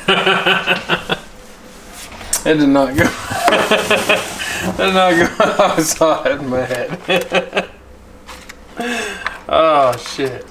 It did not go. It did not go. I saw it in my head. Oh shit.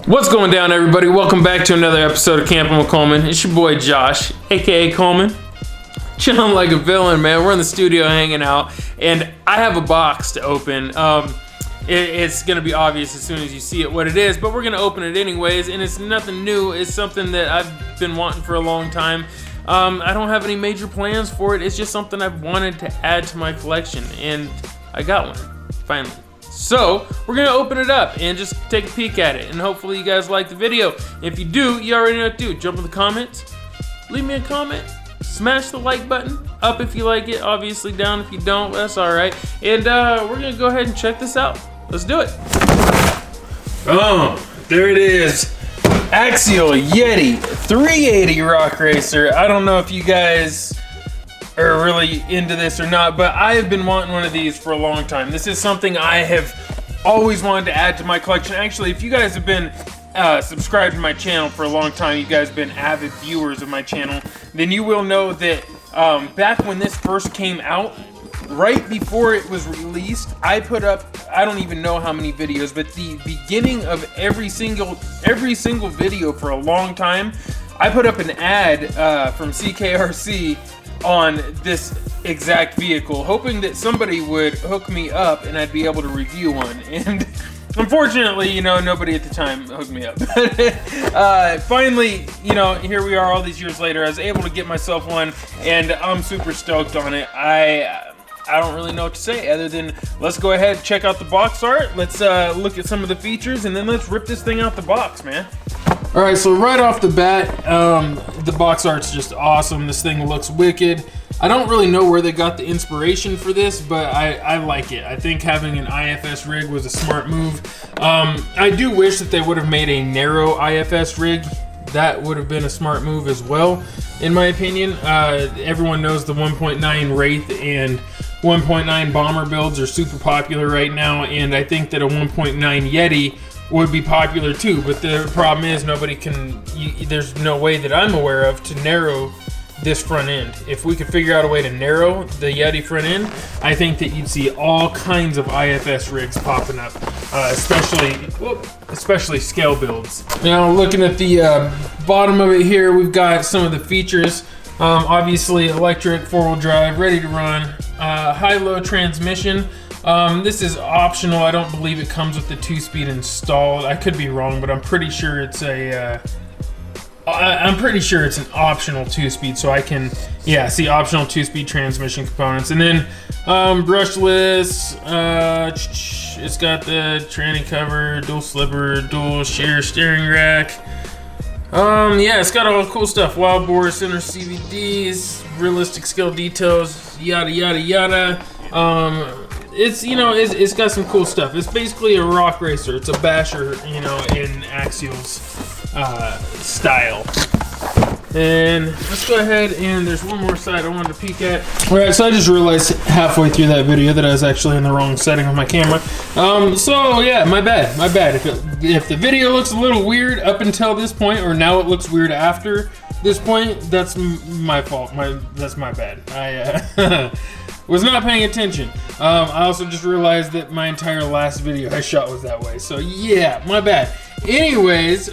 What's going down, everybody? Welcome back to another episode of Camping with Coleman. It's your boy Josh, aka Coleman, chilling like a villain, man. We're in the studio hanging out, and I have a box to open. It's gonna be obvious as soon as you see it what it is, but we're gonna open it anyways, and it's nothing new. It's something that I've been wanting for a long time. I don't have any major plans for it. It's just something I've wanted to add to my collection, and I got one, finally. So, we're gonna open it up and just take a peek at it, and hopefully you guys like the video. If you do, you already know what to do. Jump in the comments, leave me a comment, smash the like button, up if you like it, obviously down if you don't, that's alright. And we're gonna go ahead and check this out. Let's do it. Oh, there it is. Axial Yeti 380 Rock Racer. I don't know if you guys are really into this or not, but I have been wanting one of these for a long time. This is something I have always wanted to add to my collection. Actually, if you guys have been subscribed to my channel for a long time, you guys have been avid viewers of my channel, then you will know that back when this first came out, right before it was released, I put up, I don't even know how many videos, but the beginning of every single video for a long time, I put up an ad from CKRC on this exact vehicle, hoping that somebody would hook me up and I'd be able to review one. And unfortunately, you know, nobody at the time hooked me up. Finally, you know, here we are all these years later. I was able to get myself one, and I'm super stoked on it. I don't really know what to say other than let's go ahead and check out the box art. Let's look at some of the features, and then let's rip this thing out the box, man. All right, so right off the bat, the box art's just awesome. This thing looks wicked. I don't really know where they got the inspiration for this, but I like it. I think having an IFS rig was a smart move. I do wish that they would have made a narrow IFS rig. That would have been a smart move as well, in my opinion. Everyone knows the 1.9 Wraith and 1.9 Bomber builds are super popular right now, and I think that a 1.9 Yeti would be popular too, but the problem is nobody can, there's no way that I'm aware of to narrow this front end. If we could figure out a way to narrow the Yeti front end, I think that you'd see all kinds of IFS rigs popping up, especially scale builds. Now looking at the bottom of it here, we've got some of the features. Obviously electric, 4-wheel drive, ready to run, high-low transmission. This is optional. I don't believe it comes with the 2-speed installed. I could be wrong, but I'm pretty sure it's an optional 2-speed. So I can, yeah, see optional 2-speed transmission components. And then brushless. It's got the tranny cover, dual slipper, dual shear steering rack. Yeah, it's got all cool stuff. Wild bore, center CVDs, realistic scale details, yada yada yada. It's, you know, it's got some cool stuff. It's basically a rock racer. It's a basher, you know, in Axial's style. And let's go ahead, and there's one more side I wanted to peek at. All right, so I just realized halfway through that video that I was actually in the wrong setting of my camera. So yeah, my bad. If the video looks a little weird up until this point, or now it looks weird after this point, that's my fault. That's my bad. I was not paying attention. I also just realized that my entire last video I shot was that way. So yeah, my bad. Anyways,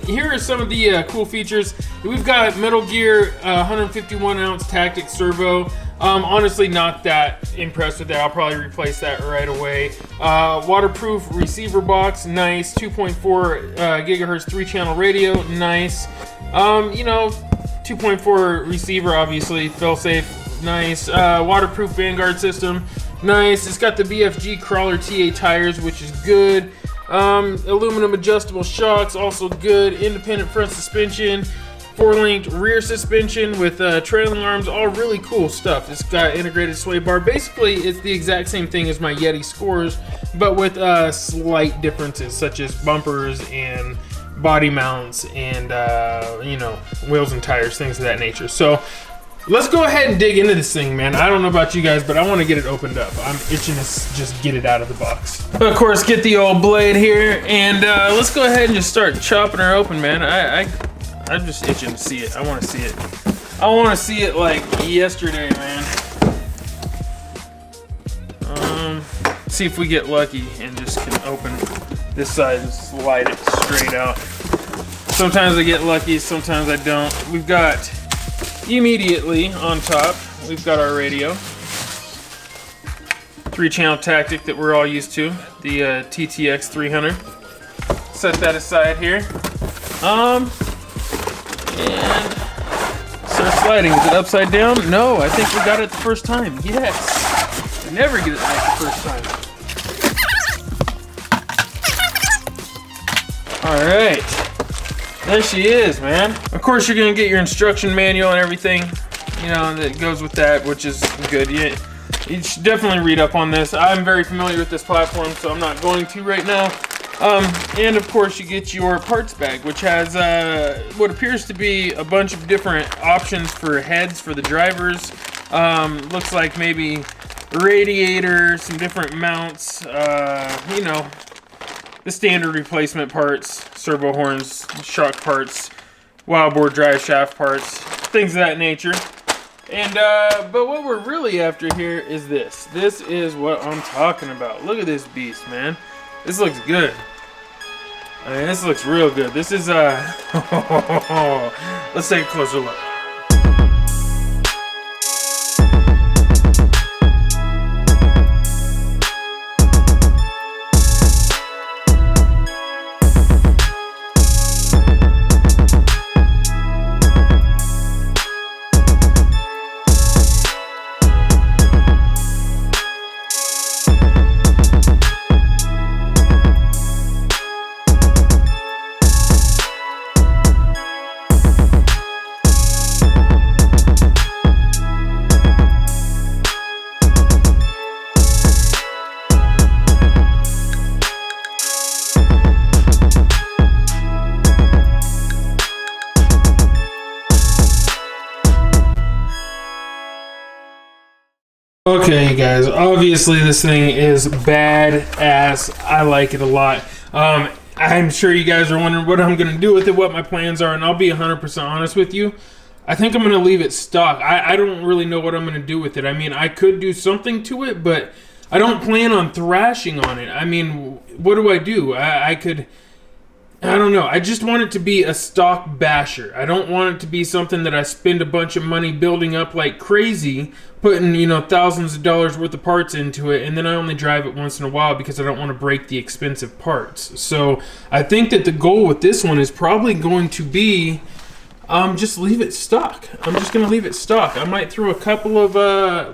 here are some of the cool features. We've got Metal Gear 151 ounce Tactic servo. Honestly, not that impressed with that. I'll probably replace that right away. Waterproof receiver box, nice. 2.4 gigahertz 3-channel radio, nice. You know, 2.4 receiver, obviously, fail-safe, nice. Waterproof Vanguard system, nice. It's got the BFG Crawler TA tires, which is good. Aluminum adjustable shocks, also good. Independent front suspension. 4-linked rear suspension with trailing arms, all really cool stuff. It's got integrated sway bar. Basically, it's the exact same thing as my Yeti Scores, but with slight differences, such as bumpers and body mounts and, you know, wheels and tires, things of that nature. So let's go ahead and dig into this thing, man. I don't know about you guys, but I want to get it opened up. I'm itching to just get it out of the box. Of course, get the old blade here, and let's go ahead and just start chopping her open, man. I'm just itching to see it. I want to see it. I want to see it like yesterday, man. See if we get lucky and just can open this side and slide it straight out. Sometimes I get lucky, sometimes I don't. We've got immediately on top, we've got our radio. 3-channel tactic that we're all used to, the TTX 300. Set that aside here. And start sliding. Is it upside down? No, I think we got it the first time. Yes. I never get it right the first time. Alright. There she is, man. Of course, you're going to get your instruction manual and everything, you know, that goes with that, which is good. You should definitely read up on this. I'm very familiar with this platform, so I'm not going to right now. And of course you get your parts bag, which has what appears to be a bunch of different options for heads for the drivers. Looks like maybe radiator, some different mounts, you know, the standard replacement parts, servo horns, shock parts, wild board drive shaft parts, things of that nature. And but what we're really after here is this. This is what I'm talking about. Look at this beast, man. This looks good. I mean, this looks real good. This is let's take a closer look. Okay, guys, obviously this thing is badass. I like it a lot. I'm sure you guys are wondering what I'm going to do with it, what my plans are, and I'll be 100% honest with you. I think I'm going to leave it stock. I don't really know what I'm going to do with it. I mean, I could do something to it, but I don't plan on thrashing on it. I mean, what do? I don't know. I just want it to be a stock basher. I don't want it to be something that I spend a bunch of money building up like crazy, putting, you know, thousands of dollars worth of parts into it, and then I only drive it once in a while because I don't want to break the expensive parts. So I think that the goal with this one is probably going to be just leave it stock. I'm just going to leave it stock. I might throw a couple of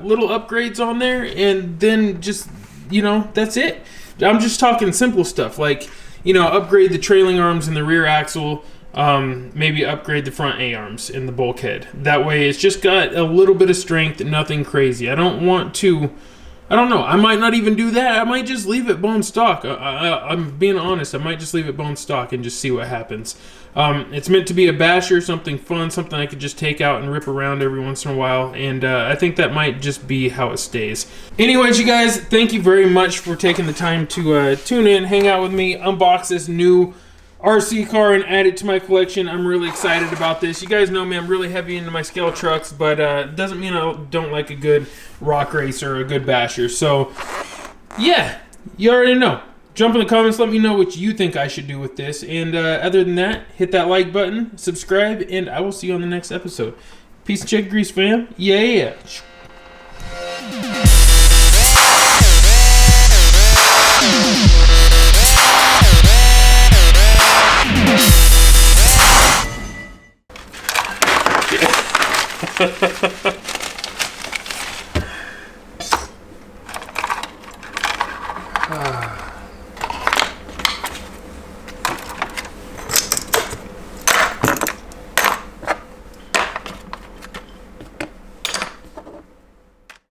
little upgrades on there, and then just, you know, that's it. I'm just talking simple stuff like, you know, upgrade the trailing arms in the rear axle, maybe upgrade the front A-arms in the bulkhead. That way it's just got a little bit of strength, nothing crazy. I don't want to, I don't know, I might not even do that. I might just leave it bone stock. I'm being honest, I might just leave it bone stock and just see what happens. It's meant to be a basher, something fun, something I could just take out and rip around every once in a while, and I think that might just be how it stays. Anyways, you guys, thank you very much for taking the time to tune in, hang out with me, unbox this new RC car and add it to my collection. I'm really excited about this. You guys know me, I'm really heavy into my scale trucks, but it doesn't mean I don't like a good rock racer or a good basher. So, yeah, you already know. Jump in the comments, let me know what you think I should do with this. And other than that, hit that like button, subscribe, and I will see you on the next episode. Peace and check grease, fam. Yeah.